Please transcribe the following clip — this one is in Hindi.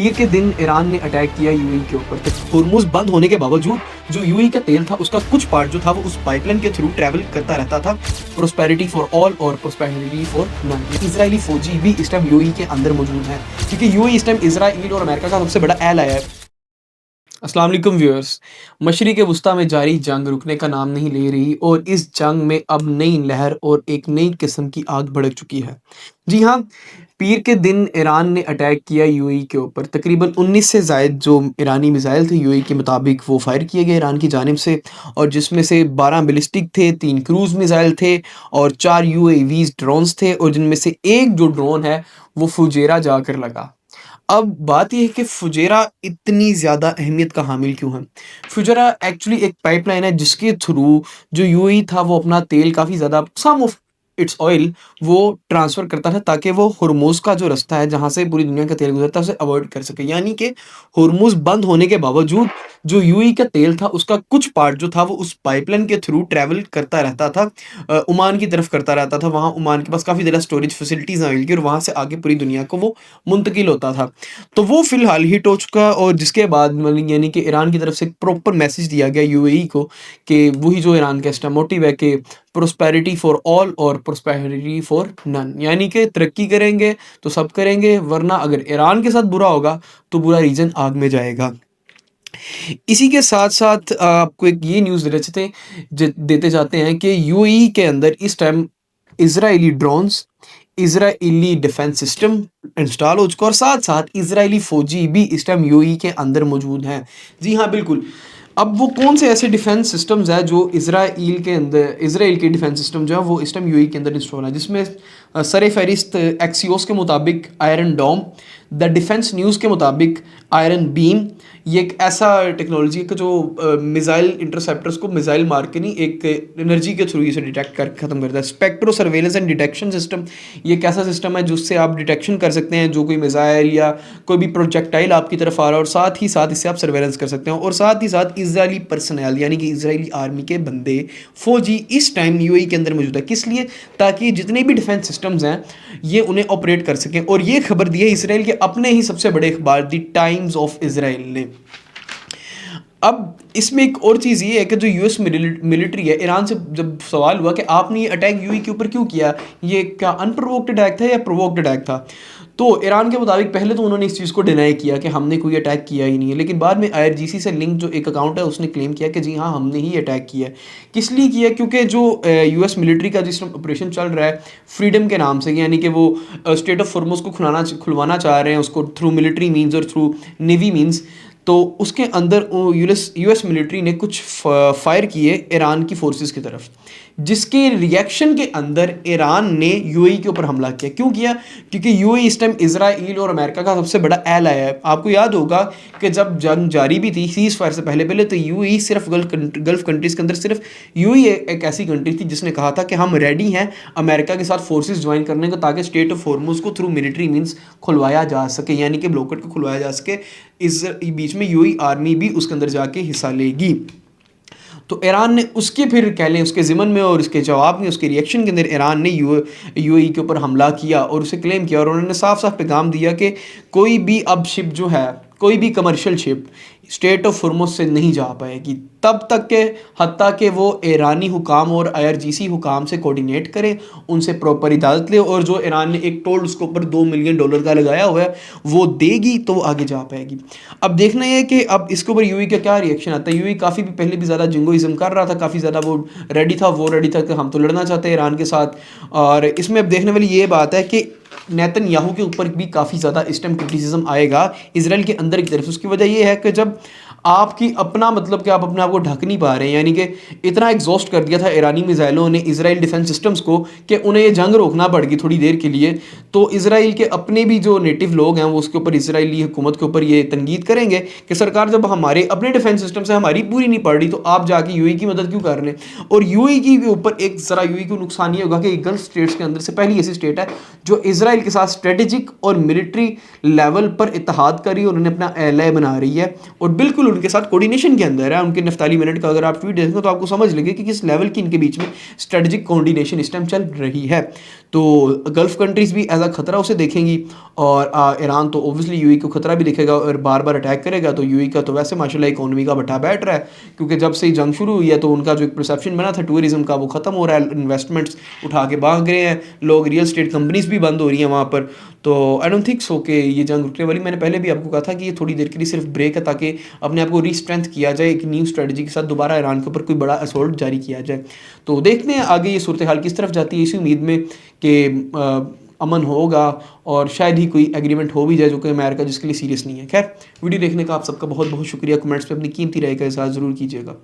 पीर के दिन ईरान ने अटैक किया यूएई के ऊपर। तो हुर्मुज़ बंद होने के बावजूद जो यूएई का तेल था उसका कुछ पार्ट जो था वो उस पाइपलाइन के थ्रू ट्रैवल करता रहता था। प्रोस्पेरिटी फॉर ऑल और प्रोस्पेरिटी फॉर नन। इजरायली फौजी भी इस टाइम यूएई के अंदर मौजूद हैं, क्योंकि यूएई इस टाइम इजराइल और अमेरिका का सबसे बड़ा एलाय है। अस्सलाम वालेकुम व्यूअर्स। मशरिक़ वुस्ता में जारी जंग रुकने का नाम नहीं ले रही और इस जंग में अब नई लहर और एक नई किस्म की आग भड़क चुकी है। जी हाँ, पीर के दिन ईरान ने अटैक किया यूएई के ऊपर। तकरीबन 19 से ज़ायद जो ईरानी मिसाइल थे यूएई के मुताबिक वो फायर किए गए ईरान की जानिब से, और जिसमें से 12 बैलिस्टिक थे, 3 क्रूज़ मिसाइल थे और 4 यूएवीज़ ड्रोन्स थे, और जिनमें से एक जो ड्रोन है वो फुजेरा जाकर लगा। अब बात ये है कि फुजेरा इतनी ज़्यादा अहमियत का हामिल क्यों है? फुजेरा एक्चुअली एक पाइपलाइन है जिसके थ्रू जो यूएई था वो अपना तेल काफ़ी ज़्यादा सम ऑफ इट्स ऑयल वो ट्रांसफ़र करता था, ताकि वो हुर्मुज़ का जो रास्ता है जहाँ से पूरी दुनिया का तेल गुज़रता है उसे अवॉइड कर सके। यानी कि हुर्मुज़ बंद होने के बावजूद जो यूएई का तेल था उसका कुछ पार्ट जो था वो उस पाइपलाइन के थ्रू ट्रैवल करता रहता था, ओमान की तरफ करता रहता था। वहाँ ओमान के पास काफ़ी ज़्यादा स्टोरेज फैसिलिटीज़ अवेलेबल और वहाँ से आगे पूरी दुनिया को वो मुंतकिल होता था। तो वो फ़िलहाल हिट हो चुका, और जिसके बाद मतलब यानी कि ईरान की तरफ से एक प्रॉपर मैसेज दिया गया यूएई को कि वही जो ईरान का इसका मोटिव है कि प्रोस्पेरिटी फॉर ऑल और प्रोस्पेरिटी फॉर नन। यानी कि तरक्की करेंगे तो सब करेंगे, वरना अगर ईरान के साथ बुरा होगा तो पूरा रीजन आग में जाएगा। इसी के साथ-साथ आपको एक ये न्यूज़ देते जाते हैं कि यूएई के अंदर इस time Israeli drones, Israeli defence system install हो चुका, और साथ-साथ इज़राइली फ़ौजी भी इस टाइम यूएई के अंदर मौजूद हैं। जी हाँ, बिल्कुल। अब वो कौन से ऐसे डिफेंस सिस्टम्स हैं जो इज़राइल के डिफेंस सिस्टम जो है वो इस टाइम यूएई के अंदर इंस्टॉल है, जिसमें सर-ए-फ़हरिस्त एक्सियोस के मुताबिक iron dome, the defence news के मुताबिक आयरन बीम। ये एक ऐसा टेक्नोलॉजी है कि जो मिसाइल इंटरसेप्टर्स को मिसाइल मार के नहीं, एक एनर्जी के थ्रू इसे डिटेक्ट कर ख़त्म करता है। Spectro surveillance and detection system, ये एक ऐसा सिस्टम है जिससे आप डिटेक्शन कर सकते हैं जो कोई मिसाइल या कोई भी प्रोजेक्टाइल आपकी तरफ आ रहा है, और साथ ही साथ इससे आप सर्वेलेंस कर सकते हैं। और साथ ही साथ इजरायली पर्सनल यानी कि इजरायली आर्मी के बंदे फौजी इस टाइम यूएई के अंदर मौजूद है। किस लिए? ताकि जितने भी डिफेंस सिस्टम्स हैं ये उन्हें ऑपरेट कर सकें। और ये खबर दी है इसराइल के अपने ही सबसे बड़े अखबार द टाइम्स ऑफ इजराइल ने। अब इसमें एक और चीज़ ये है कि जो यूएस मिलिट्री है, ईरान से जब सवाल हुआ कि आपने ये अटैक यूएई के ऊपर क्यों किया, ये क्या अनप्रोवोक्ड अटैक था या प्रोवोक्ड अटैक था, तो ईरान के मुताबिक पहले तो उन्होंने इस चीज़ को डिनाई किया कि हमने कोई अटैक किया ही नहीं है, लेकिन बाद में आईआरजीसी से लिंक जो एक अकाउंट है उसने क्लेम किया कि जी हाँ, हमने ही अटैक किया है। किस लिए किया? क्योंकि जो यूएस मिलिट्री का जिस ऑपरेशन चल रहा है फ्रीडम के नाम से, यानी कि वो स्टेट ऑफ फॉर्मोस को खुलवाना चाह रहे हैं उसको थ्रू मिलिट्री मीन्स और थ्रू नेवी मीन्स, तो उसके अंदर यूएस मिलिट्री ने कुछ फायर किए ईरान की फोर्सेस की तरफ, जिसके रिएक्शन के अंदर ईरान ने यूएई के ऊपर हमला किया। क्यों किया? क्योंकि यूएई इस टाइम इजराइल और अमेरिका का सबसे बड़ा एलाय है। आपको याद होगा कि जब जंग जारी भी थी सीज फायर से पहले पहले, तो यूएई सिर्फ गल्फ कंट्रीज़ के अंदर सिर्फ यूएई एक ऐसी कंट्री थी जिसने कहा था कि हम रेडी हैं अमेरिका के साथ फोर्सेस ज्वाइन करने को, ताकि स्टेट ऑफ हॉर्मुज को थ्रू मिलिट्री मीन्स खुलवाया जा सके, यानी कि ब्लॉकेट को खुलवाया जा सके। इस बीच में यूएई आर्मी भी उसके अंदर जाके हिस्सा लेगी। तो ईरान ने उसके फिर कह लें उसके ज़िमन में और उसके जवाब में, उसके रिएक्शन के अंदर ईरान ने यूएई के ऊपर हमला किया और उसे क्लेम किया, और उन्होंने साफ साफ पैगाम दिया कि कोई भी अब शिप जो है, कोई भी commercial ship state of Hormuz से नहीं जा पाएगी तब तक के हत्ता कि वो ईरानी हुकाम और आईआरजीसी हुकाम से कोऑर्डिनेट करे, उनसे प्रॉपर इजाज़त ले, और जो ईरान ने एक टोल उसके ऊपर $2 मिलियन का लगाया हुआ है वो देगी तो वो आगे जा पाएगी। अब देखना ये है कि अब इसके ऊपर यूएई का क्या रिएक्शन आता है। यूएई काफ़ी भी पहले भी ज़्यादा जिंगोइज्म कर रहा था, काफ़ी ज़्यादा वो रेडी था कि हम तो लड़ना चाहते हैं ईरान के साथ। और इसमें अब देखने वाली ये बात है कि नेतन्याहू के ऊपर भी काफ़ी ज़्यादा इस टाइम क्रिटिसिज्म आएगा इसराइल के अंदर की तरफ से। उसकी वजह ये है कि जब आपकी अपना मतलब कि आप अपने आप को ढक नहीं पा रहे हैं, यानी कि इतना एग्जॉस्ट कर दिया था ईरानी मिसाइलों ने इसराइल डिफेंस सिस्टम्स को कि उन्हें ये जंग रोकना पड़ गई थोड़ी देर के लिए। तो इसराइल के अपने भी जो नेटिव लोग हैं वो उसके ऊपर इसराइली हुकूमत के ऊपर ये तनकीद करेंगे कि सरकार जब हमारे अपने डिफेंस सिस्टम से हमारी पूरी नहीं पड़ रही तो आप जाके यूएई की मदद क्यों कर रहे हैं। और यूएई के ऊपर एक ज़रा यूएई को नुकसान ये होगा कि गल्फ स्टेट्स के अंदर से पहली ऐसी स्टेट है जो इसराइल के साथ स्ट्रेटेजिक और मिलिट्री लेवल पर इत्तेहाद कर रही है और उन्हें अपना एलाय बना रही है, और बिल्कुल उनके साथ कोऑर्डिनेशन के अंदर है। उनके नफ्ताली मिनट का अगर आप ट्वीट देखेंगे तो आपको समझ लगे कि किस लेवल की इनके बीच में स्ट्रेटेजिक कोऑर्डिनेशन इस टाइम चल रही है। तो गल्फ़ कंट्रीज़ भी एज़ अ ख़तरा उसे देखेंगी और ईरान तो ऑब्वियसली यूएई को ख़तरा भी दिखेगा और बार-बार अटैक करेगा, तो यूएई का तो वैसे माशाल्लाह इकोनॉमी का भट्ठा बैठ रहा है, क्योंकि जब से ये जंग शुरू हुई है तो उनका जो एक परसेप्शन बना था टूरिज़्म का वो ख़त्म हो रहा है, इन्वेस्टमेंट्स उठा के भाग रहे हैं, लोग रियल एस्टेट कंपनीज़ भी बंद हो रही हैं वहाँ पर। तो आई डोंट थिंक सो कि ये जंग रुकने वाली। मैंने पहले भी आपको कहा था कि ये थोड़ी देर के लिए सिर्फ ब्रेक है, ताकि अपने आप को री-स्ट्रेंथ किया जाए, एक न्यू स्ट्रैटेजी के साथ दोबारा ईरान के ऊपर कोई बड़ा असॉल्ट जारी किया जाए। तो देखते हैं आगे ये सूरत हाल किस तरफ जाती है, इसी उम्मीद में कि अमन होगा और शायद ही कोई एग्रीमेंट हो भी जाए, जो कि अमेरिका जिसके लिए सीरियस नहीं है। खैर, वीडियो देखने का आप सबका बहुत बहुत शुक्रिया। कमेंट्स में अपनी कीमती राय का इज़हार ज़रूर कीजिएगा।